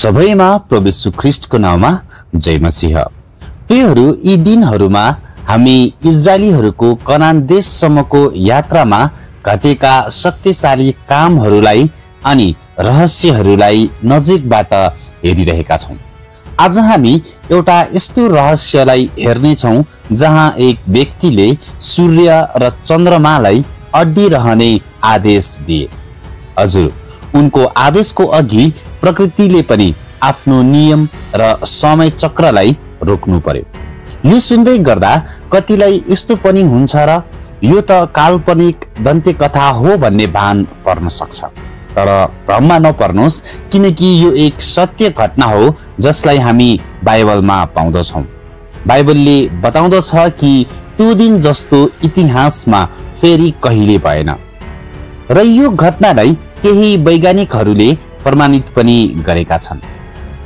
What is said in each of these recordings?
सबैमा प्रभु यीशु ख्रीष्टको नाममा जय मसीह। प्रियहरू, यी दिनहरूमा हामी इजरायलीहरूको कनान देशसम्मको यात्रामा घटेका शक्तिशाली कामहरूलाई अनि रहस्यहरूलाई नजिकबाट हेरिरहेका छौं। आज हामी एउटा यस्तो रहस्यलाई हेर्नेछौं जहाँ एक व्यक्तिले सूर्य र चन्द्रमालाई अड्डिरहने आदेश दिए। हजुर, उनको आदेशको अघि प्रकृतिले पनि आफ्नो नियम र समय चक्रलाई रोक्नु पर्यो। यो सुन्दै गर्दा कतिलाई यस्तो पनि हुन्छ र यो त काल्पनिक दन्ते कथा हो भन्ने भान पर्न सक्छ। तर भ्रममा नपर्नुहोस्, किनकि यो एक सत्य घटना हो जसलाई हामी बाइबलमा पाउँदछौँ। बाइबलले बताउँदछ कि त्यो दिन जस्तो इतिहासमा फेरि कहिले भएन र यो घटनालाई केही वैज्ञानिकहरूले प्रमाणित पनि गरेका छन्।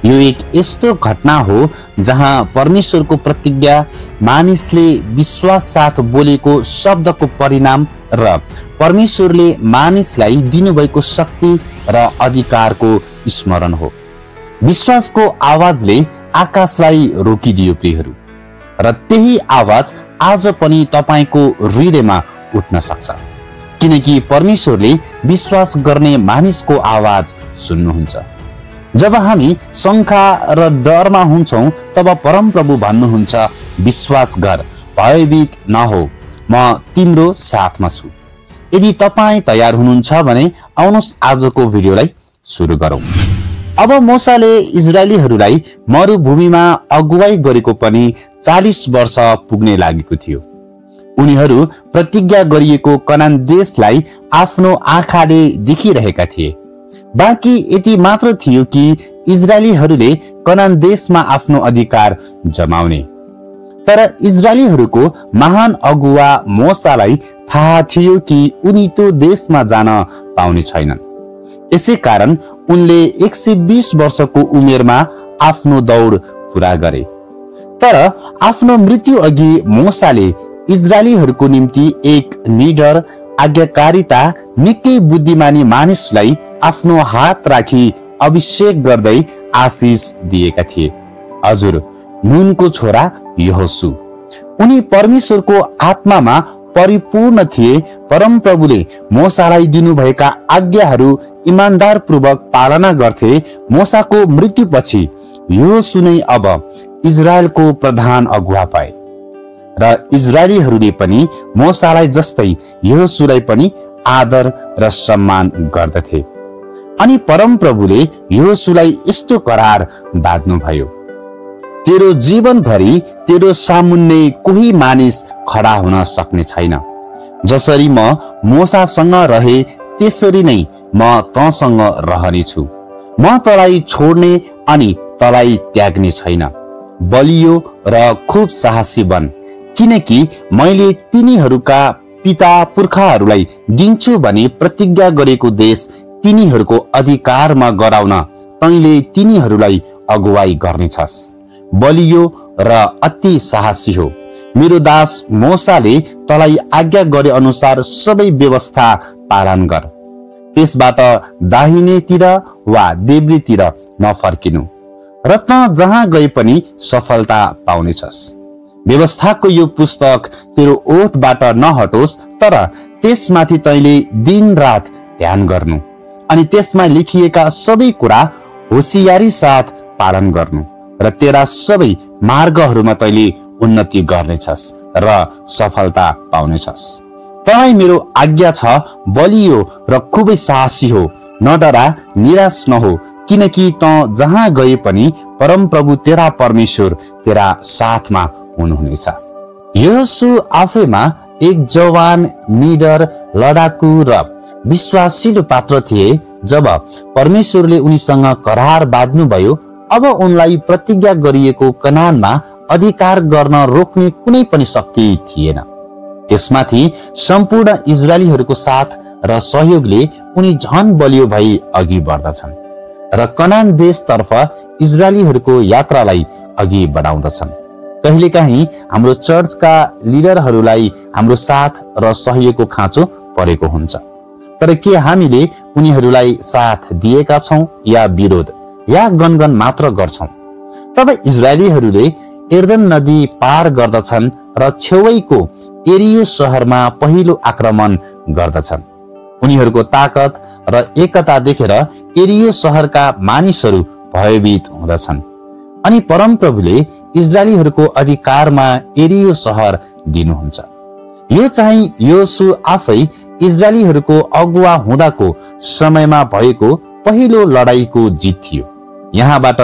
यो एक यस्तो घटना हो जहाँ परमेश्वरको प्रतिज्ञा, मानिसले विश्वास साथ बोलेको शब्दको परिणाम र परमेश्वरले मानिसलाई दिनुभएको शक्ति र अधिकारको स्मरण हो। विश्वासको आवाजले आकाशलाई रोकिदियो प्रियहरू, र त्यही आवाज आज पनि तपाईको हृदयमा उठ्न सक्छ, किनकि परमेश्वरले विश्वास गर्ने मानिसको आवाज सुन्नुहुन्छ। जब हामी शंका र डरमा हुन्छौं तब परमप्रभु भन्नुहुन्छ, विश्वास गर, भयभीत नहो, म तिम्रो साथमा छु। यदि तपाई तयार हुनुहुन्छ भने आउनुहोस् आजको भिडियोलाई सुरु गरौं। अब मूसाले इजरायलीहरूलाई मरुभूमिमा अगुवाई गरेको पनि 40 वर्ष पुग्ने लागेको थियो। उनीहरू प्रतिज्ञा गरिएको कनान देशलाई आफ्नो आँखाले देखिरहेका थिए। बाँकी यति मात्र थियो कि इजरायलीहरूले कनान देशमा आफ्नो अधिकार जमाउने। तर इजरायलीहरूको महान अगुवा मूसालाई थाहा थियो कि उनी त्यो देशमा जान पाउने छैनन्। यसै कारण उनले 120 वर्षको उमेरमा आफ्नो दौड पूरा गरे। तर आफ्नो मृत्यु अघि मूसाले इजरायलीहरूको निम्ति एक निडर, आज्ञाकारिता, निकै बुद्धिमानी मानिसलाई आफ्नो हात राखी अभिषेक गर्दै आशिष दिएका थिए। हजुर, नूनको छोरा यहोशू। उनी परमेश्वरको आत्मामा परिपूर्ण थिए। परमप्रभुले मूसालाई दिनुभएका आज्ञाहरू इमानदारपूर्वक पालना गर्थे। मूसाको मृत्युपछि यहोशू नै अब इजरायलको प्रधान अगुवा भए र इजरायलीहरूले पनि मूसालाई जस्तै यहोशूलाई पनि आदर र सम्मान गर्दथे। अनि परमप्रभुले यहोशूलाई यस्तो करार बाँध्नुभयो, तेरो जीवनभरि तेरो सामुन्ने कोही मानिस खडा हुन सक्ने छैन। जसरी म मूसासँग रहे त्यसरी नै म तँसँग रहनेछु। म तँलाई छोड्ने अनि तँलाई त्याग्ने छैन। बलियो र खूब साहसी बन, किनकि मैले तिनीहरूका पिता पुर्खाहरूलाई दिन्छु भने प्रतिज्ञा गरेको देश तिनीहरूको अधिकारमा गराउन तैँले तिनीहरूलाई अगुवाई गर्नेछस्। बलियो र अति साहसी हो। मेरो दास मूसाले तँलाई आज्ञा गरे अनुसार सबै व्यवस्था पालन गर। त्यसबाट दाहिनेतिर वा देब्रेतिर नफर्किनु र तँ जहाँ गए पनि सफलता पाउनेछस्। व्यवस्थाको यो पुस्तक तेरो ओठबाट नहटोस्, तर त्यसमाथि तैँले दिन रात ध्यान गर्नु अनि त्यसमा लेखिएका सबै कुरा होशियारी साथ पालन गर्नु र तेरा सबै मार्गहरूमा तैँले उन्नति गर्नेछस् र सफलता पाउनेछस्। तँलाई मेरो आज्ञा छ, बलियो र खुबै साहसी हो, न डरा, निराश नहो, किनकि तँ जहाँ गए पनि परमप्रभु तेरा परमेश्वर तेरा साथमा हुनुहुनेछ। यहोशू आफैमा एक जवान, निडर, लडाकु र विश्वासिलो पात्र थिए। जब परमेश्वरले उनीसँग करार बाँध्नुभयो, अब उनलाई प्रतिज्ञा गरिएको कनानमा अधिकार गर्न रोक्ने कुनै पनि शक्ति थिएन। त्यसमाथि सम्पूर्ण इजरायलीहरूको साथ र सहयोगले उनी झन बलियो भई अघि बढ्दछन् र कनान देशतर्फ इजरायलीहरूको यात्रालाई अघि बढाउँदछन्। कहिलेकाहीँ हाम्रो चर्चका लिडरहरूलाई हाम्रो साथ र सहयोगको खाँचो परेको हुन्छ, तर के हामीले उनीहरूलाई साथ दिएका छौं या विरोध? या गनगन मात्र गर्छौं। तब इजरायलीहरूले यर्दन नदी पार गर्दछन् र छेउैको एरियो शहरमा पहिलो आक्रमण गर्दछन्। उनीहरूको ताकत र एकता देखेर एरियो शहरका मानिसहरू भयभीत हुँदछन् अनि परमप्रभुले इजरायलीहरूको अधिकारमा एरियो शहर दिनुहुन्छ। यो चाहिँ योशु आफै इजरायलीहरूको अगुवा हुँदाको समयमा भएको पहिलो लडाईँको जित थियो। यहाँबाट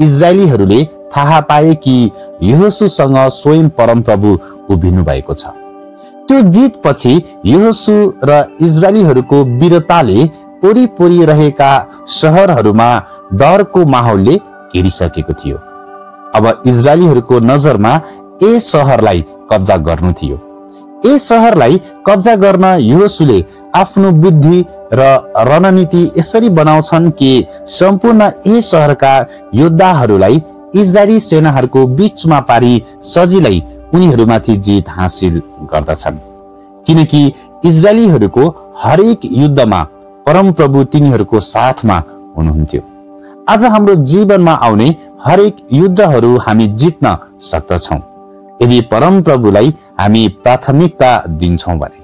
इजरायलीहरूले थाहा पाए कि यहोशुसँग स्वयं परमप्रभु उभिनु भएको छ। त्यो जित पछि यहोशु र इजरायलीहरूको वीरताले वरिपरि रहेका शहरहरूमा डरको माहौलले घेरिसकेको थियो। अब इजरायलीहरूको नजरमा ए शहरलाई कब्जा गर्नु थियो। ए शहरलाई कब्जा गर्न यहोशुले आफ्नो बुद्धि र रणनीति यसरी बनाउँछन् कि सम्पूर्ण ए शहरका योद्धाहरूलाई इजरायली सेनाहरूको बीचमा पारी सजिलै उनीहरूमाथि जित हासिल गर्दछन्, किनकि इजरायलीहरूको हरेक युद्धमा परमप्रभु तिनीहरूको साथमा हुनुहुन्थ्यो। आज हाम्रो जीवनमा आउने हरेक युद्धहरू हामी जित्न सक्दछौं यदि परमप्रभुलाई हामी प्राथमिकता दिन्छौं भने।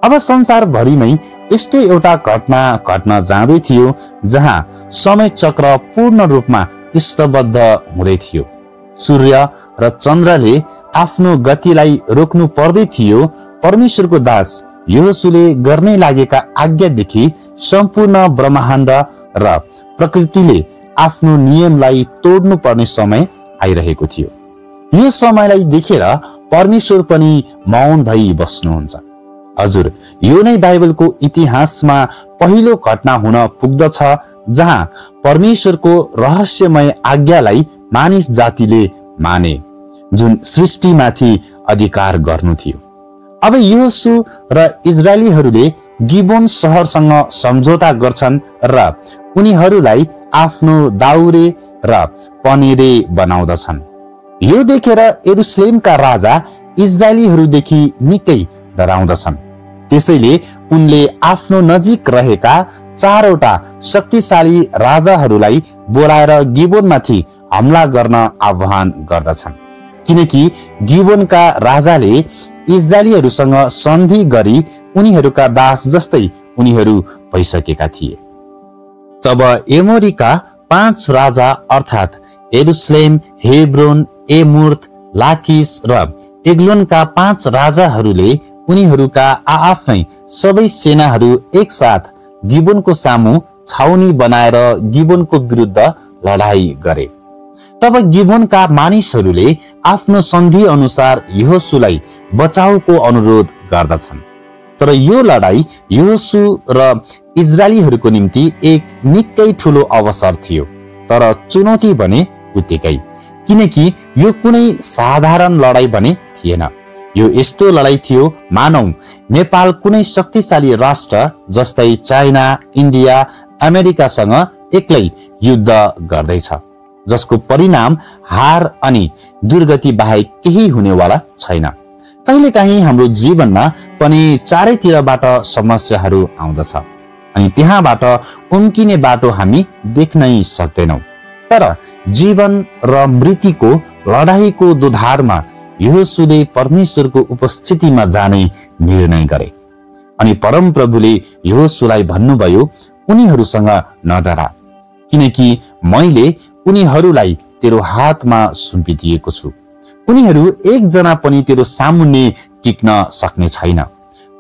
अब संसारभरिमै यस्तो एउटा घटना घट्न जाँदै थियो जहाँ समय चक्र पूर्ण रूपमा स्तब्ध हुँदै थियो। सूर्य र चन्द्रले आफ्नो गतिलाई रोक्नु पर्दै थियो। परमेश्वरको दास यहोशुले गर्नै लागेका आज्ञादेखि सम्पूर्ण ब्रह्माण्ड र प्रकृतिले आफ्नो नियमलाई तोड्नु पर्ने समय आइरहेको थियो। यो समयलाई देखेर परमेश्वर पनि मौन भई बस्नुहुन्छ। हजुर, यो नै बाइबलको इतिहासमा पहिलो घटना हुन पुग्दछ जहाँ परमेश्वरको रहस्यमय आज्ञालाई मानिस जातिले माने, जुन सृष्टिमाथि अधिकार गर्नु थियो। अब यहोशु र इजरायलीहरूले गिबोन शहरसँग सम्झौता गर्छन् र उनीहरूलाई आफ्नो दाउरे र पनेरे बनाउँदछन्। यो देखेर यरुशलेमका राजा इजरायलीहरूदेखि निकै डराउँदछन्। त्यसैले उनले आफ्नो नजिक रहेका 4वटा शक्तिशाली राजाहरूलाई बोलाएर गिबोनमाथि हमला गर्न आह्वान गर्दछन्, किनकि गिबोनका राजाले इजरायलीहरूसँग सन्धि गरी उनीहरूका दास जस्तै उनीहरू भइसकेका थिए। तब एमोरीका 5 राजा अर्थात् यरुशलेम, हेब्रोन, एमुर्त, लाकिस र एग्लोनका 5 राजाहरूले उनीहरूका आआफ्नै सबै सेनाहरू एकसाथ गिबोनको सामु छाउनी बनाएर गिबोनको विरुद्ध लडाई गरे। तब गिबोनका मानिसहरूले आफ्नो सन्धि अनुसार यहोशुलाई बचाउको अनुरोध गर्दछन्। तर यो लडाई यहोशु र इजरायलीहरूको निम्ति एक निकै ठूलो अवसर थियो, तर चुनौती भने उत्तिकै, किनकि यो कुनै साधारण लडाई भने थिएन। यो यस्तो लडाई थियो मानौ नेपाल कुनै शक्तिशाली राष्ट्र जस्तै चाइना, इन्डिया, अमेरिकासँग एक्लै युद्ध गर्दैछ, जसको परिणाम हार अनि दुर्गति बाहेक केही हुनेवाला छैन। कहिलेकाहीँ हाम्रो जीवनमा पनि चारैतिरबाट समस्याहरू आउँदछ अनि त्यहाँबाट उम्किने बाटो हामी देख्नै सक्दैनौं। तर जीवन र मृत्युको लडाईँको दोधारमा यहोशुले परमेश्वरको उपस्थितिमा जाने निर्णय गरे अनि परमप्रभुले यहोशुलाई भन्नुभयो, उनीहरूसँग नडरा, किनकि मैले उनीहरूलाई तेरो हातमा सुम्पिदिएको छु। उनीहरू एकजना पनि तेरो सामुन्ने टिक्न सक्ने छैन।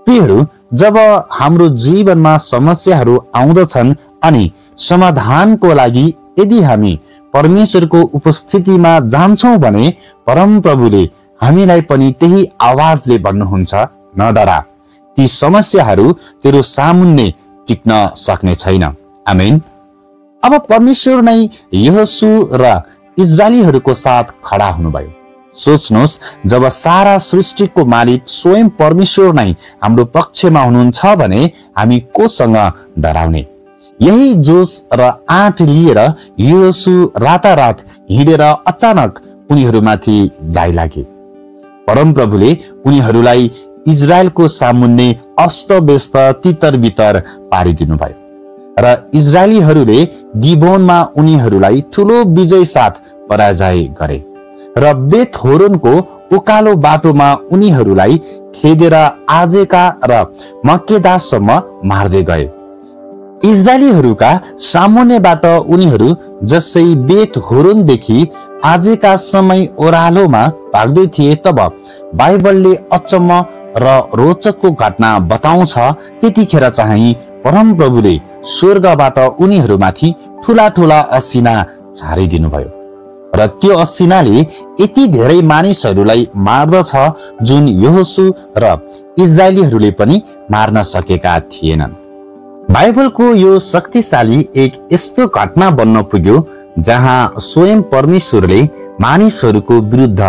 प्रियहरू, जब हाम्रो जीवनमा समस्याहरू आउँदछन् अनि समाधानको लागि यदि हामी परमेश्वरको उपस्थितिमा जान्छौं भने परमप्रभुले हामीलाई पनि त्यही आवाजले भन्नुहुन्छ, नडरा, ती समस्याहरू तेरो सामुन्ने टिक्न सक्ने छैन। आमेन। अब परमेश्वर नै यहोशु र इजरायलीहरूको साथ खडा हुनुभयो। सोच्नुहोस्, जब सारा सृष्टिको मालिक स्वयं परमेश्वर नै हाम्रो पक्षमा हुनुहुन्छ भने हामी कोसँग डराउने? यही जोश र आँट लिएर यहोशु रातारात हिँडेर अचानक उनीहरूमाथि जाइ लागे। परमप्रभुले उनीहरूलाई इजरायलको सामुन्ने अस्तव्यस्त तितर बितर पारिदिनु भयो र इजरायलीहरूले गिबोनमा उनीहरूलाई ठूलो विजय साथ पराजय गरे र बेथहोरोनको उकालो बाटोमा उनीहरूलाई खेदेर आजेका र मक्केदासम्म मार्दै गए। इजरायलीहरूका सामुन्नेबाट उनीहरू जसै बेथहोरोनदेखि आजेका समय ओह्रालोमा भाग्दै थिए, तब बाइबलले अचम्म र रोचकको घटना बताउँछ। त्यतिखेर चाहिँ परमप्रभुले स्वर्गबाट उनीहरूमाथि ठूला ठूला असिना झारिदिनुभयो र त्यो असिनाले यति धेरै मानिसहरूलाई मार्दछ जुन यहोशू र इजरायलीहरूले पनि मार्न सकेका थिएनन्। बाइबलको यो शक्तिशाली एक यस्तो घटना बन्न पुग्यो जहाँ स्वयं परमेश्वरले मानिसहरूको विरुद्ध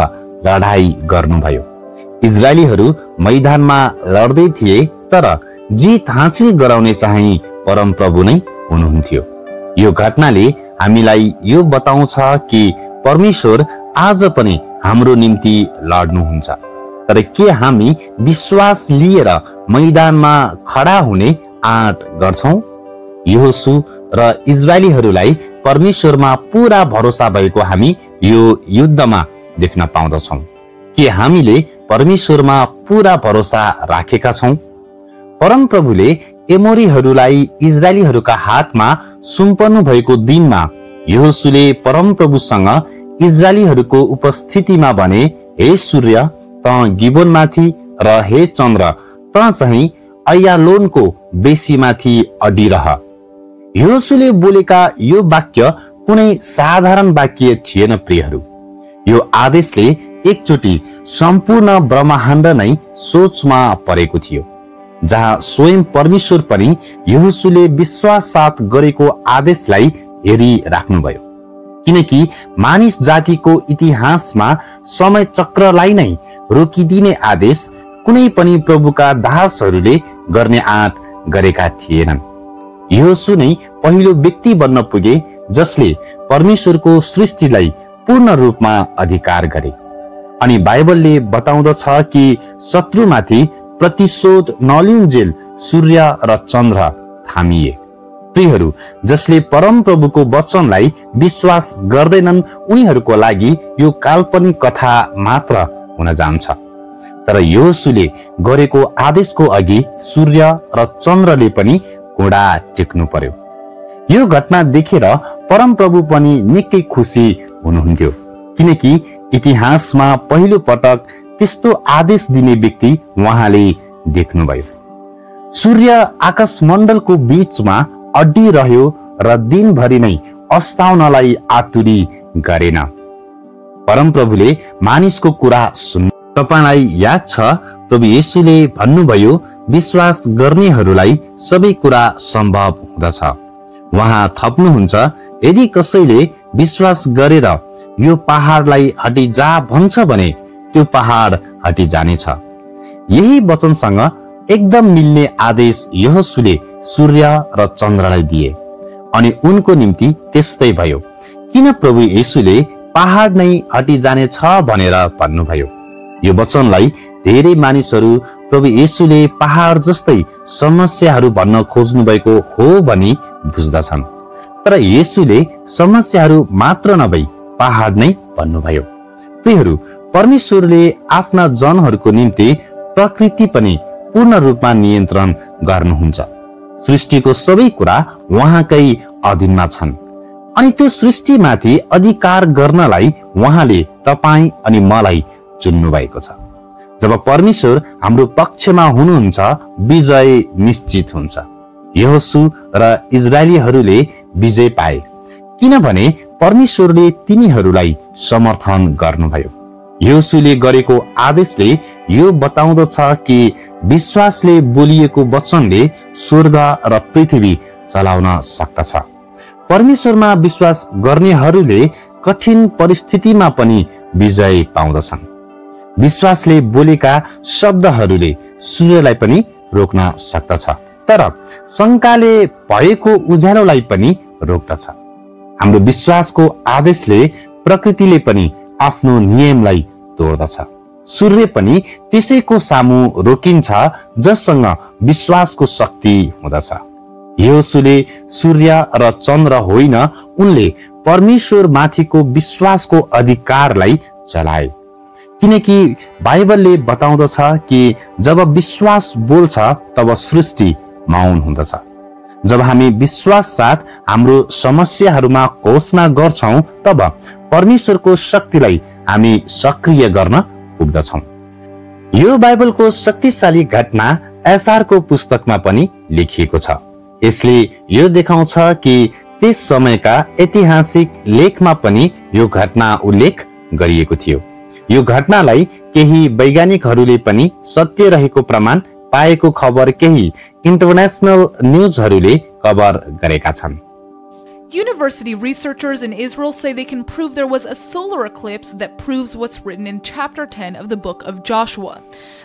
लडाई गर्नुभयो। इजरायलीहरू मैदानमा लड्दै थिए, तर जित हासिल गराउने चाहिँ परमप्रभु नै हुनुहुन्थ्यो। यो घटनाले हामीलाई यो बताउँछ कि परमेश्वर आज पनि हाम्रो निम्ति लड्नुहुन्छ। तर के हामी विश्वास लिएर मैदानमा खडा हुने आँट गर्छौं? यहोशू र इजरायलीहरूलाई परमेश्वरमा पूरा भरोसा भएको हामी यो युद्धमा देख्न पाउँदछौं। के हामीले परमेश्वरमा पूरा भरोसा राखेका छौं? परमप्रभुले एमोरीहरूलाई इजरायलीहरूका हातमा सुम्पनु भएको दिनमा यहोशूले परमप्रभुसँग इजरायलीहरूको उपस्थितिमा भने, हे सूर्य त गिबोनमाथि र हे चन्द्र त चाहिँ अय्यालोनको बेसीमाथि अडिरह। यहोशूले बोलेका यो वाक्य कुनै साधारण वाक्य थिएन प्रियहरू। यो आदेशले एकचोटि सम्पूर्ण ब्रह्माण्ड नै सोचमा परेको थियो, जहाँ स्वयं परमेश्वर पनि यहोशूले विश्वास साथ गरेको आदेशलाई हेरिराख्नुभयो। किनकि मानिस जातिको इतिहासमा समय चक्रलाई नै रोकिदिने आदेश कुनै पनि प्रभुका दासहरूले गर्ने आँट गरेका थिएनन्। यहोशू नै पहिलो व्यक्ति बन्न पुगे जसले परमेश्वरको सृष्टिलाई पूर्ण रूपमा अधिकार गरे। अनि बाइबलले बताउँदछ कि शत्रुमाथि प्रतिशोध नलिउन्जेल सूर्य र चन्द्र थामिए। प्रियहरू, जसले परमप्रभुको वचनलाई विश्वास गर्दैनन् उनीहरूको लागि यो काल्पनिक कथा मात्र हुन जान्छ। तर यहोशूले गरेको आदेशको अघि सूर्य र चन्द्रले पनि घोडा टेक्नु पर्यो। यो घटना देखेर परमप्रभु पनि निकै खुसी हुनुहुन्थ्यो, किनकि इतिहासमा पहिलो पटक त्यस्तो आदेश दिने व्यक्ति उहाँले देख्नुभयो। सूर्य आकाशमण्डलको बीचमा अड्डिरह्यो र दिनभरि नै अस्ताउनलाई आतुरी गरेन। परमप्रभुले मानिसको कुरा सुन्नु। तपाईलाई याद छ, प्रभु येशूले भन्नुभयो, विश्वास गर्नेहरूलाई सबै कुरा सम्भव हुँदछ। उहाँ थप्नुहुन्छ, यदि कसैले विश्वास गरेर यो पहाडलाई हटिजा भन्छ भने त्यो पहाड हटिजानेछ। यही वचनसँग एकदम मिल्ने आदेश यहोशूले सूर्य र चन्द्रलाई दिए अनि उनको निम्ति त्यस्तै भयो। किन प्रभु येशूले पहाड नै हटिजानेछ भनेर भन्नुभयो? यो वचनलाई धेरै मानिसहरू प्रभु येशूले पहाड जस्तै समस्याहरू भन्न खोज्नु भएको हो भनी बुझ्दछन्। तर येशूले समस्याहरू मात्र नभई पहाड नै भन्नुभयो। प्रियहरू, परमेश्वरले आफ्ना जनहरूको निम्ति प्रकृति पनि पूर्ण रूपमा नियन्त्रण गर्नुहुन्छ। सृष्टिको सबै कुरा उहाँकै अधीनमा छन् अनि त्यो सृष्टिमाथि अधिकार गर्नलाई उहाँले तपाईं अनि मलाई चुन्नु भएको छ। जब परमेश्वर हाम्रो पक्षमा हुनुहुन्छ, विजय निश्चित हुन्छ। यहोशू र इजरायलीहरूले विजय पाए किनभने परमेश्वरले तिनीहरूलाई समर्थन गर्नुभयो। यहोशूले गरेको आदेशले यो बताउँदछ कि विश्वासले बोलिएको वचनले स्वर्ग र पृथ्वी चलाउन सक्दछ। परमेश्वरमा विश्वास गर्नेहरूले कठिन परिस्थितिमा पनि विजय पाउँदछन्। विश्वासले बोलेका शब्दहरूले सूर्यलाई पनि रोक्न सक्दछ, तर शंकाले भएको उज्यालोलाई पनि रोक्दछ। हाम्रो विश्वासको आदेशले प्रकृतिले पनि आफ्नो नियमलाई तोड्दछ। सूर्य पनि त्यसैको सामु रोकिन्छ जससँग विश्वासको शक्ति हुँदछ। यहोशूले सूर्य र चन्द्र होइन, उनले परमेश्वर माथिको विश्वासको अधिकारलाई चलाए। किनकि बाइबलले बताउँदछ कि जब विश्वास बोल्छ तब सृष्टि मौन हुँदछ। जब हामी विश्वास साथ हाम्रो समस्याहरूमा घोषणा गर्छौं तब परमेश्वरको शक्तिलाई हामी सक्रिय गर्न पुग्दछौं। यो बाइबलको शक्तिशाली घटना एसारको पुस्तकमा पनि लेखिएको छ। यसले यो देखाउँछ कि त्यस समयका ऐतिहासिक लेखमा पनि यो घटना उल्लेख गरिएको थियो। यो घटनालाई केही वैज्ञानिकहरूले पनि सत्य रहेको प्रमाण पाएको खबर केही इन्टरनेशनल न्यूजहरूले कभर गरेका छन्। University researchers in Israel say they can prove there was a solar eclipse that proves what's written in chapter 10 of the book of Joshua.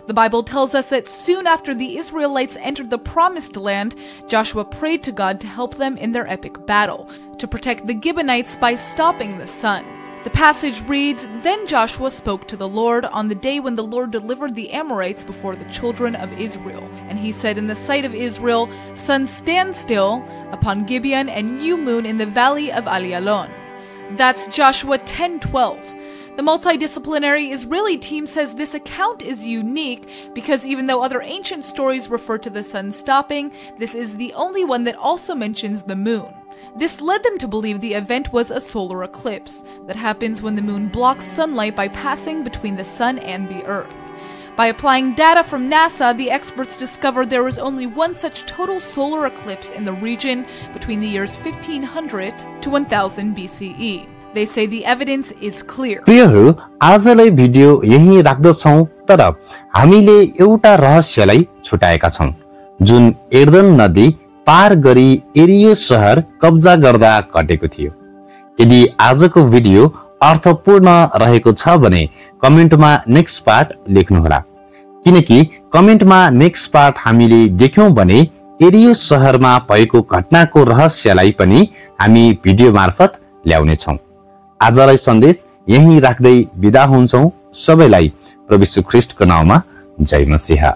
The Bible tells us that soon after the Israelites entered the promised land, Joshua prayed to God to help them in their epic battle, to protect the Gibeonites by stopping the sun. The passage reads, "Then Joshua spoke to the Lord on the day when the Lord delivered the Amorites before the children of Israel. And he said in the sight of Israel, Sun, stand still upon Gibeon, and you, moon, in the valley of Alialon." That's Joshua 10:12. The multidisciplinary Israeli team says this account is unique because even though other ancient stories refer to the sun stopping, this is the only one that also mentions the moon. This led them to believe the event was a solar eclipse that happens when the moon blocks sunlight by passing between the sun and the earth. By applying data from NASA, the experts discovered there was only one such total solar eclipse in the region between the years 1500 to 1000 BCE. They say the evidence is clear. प्रियहरू, आजलाई video यही राख्दछौं, तर हामीले एउटा रहस्यलाई छुटाएका छौं जुन एर्दन नदी पार गरी एरियो शहर कब्जा गर्दा घटेको थियो। यदि आजको भिडियो अर्थपूर्ण रहेको छ भने कमेन्टमा नेक्स्ट पार्ट लेख्नुहोला, किनकि कमेन्टमा नेक्स्ट पार्ट हामीले देख्यौं भने एरियो शहरमा भएको घटनाको रहस्यलाई पनि हामी भिडियो मार्फत ल्याउने छौं। आजलाई सन्देश यही राख्दै बिदा हुन्छौं। सबैलाई प्रभु यीशु ख्रीष्टको नाममा जय मसीह।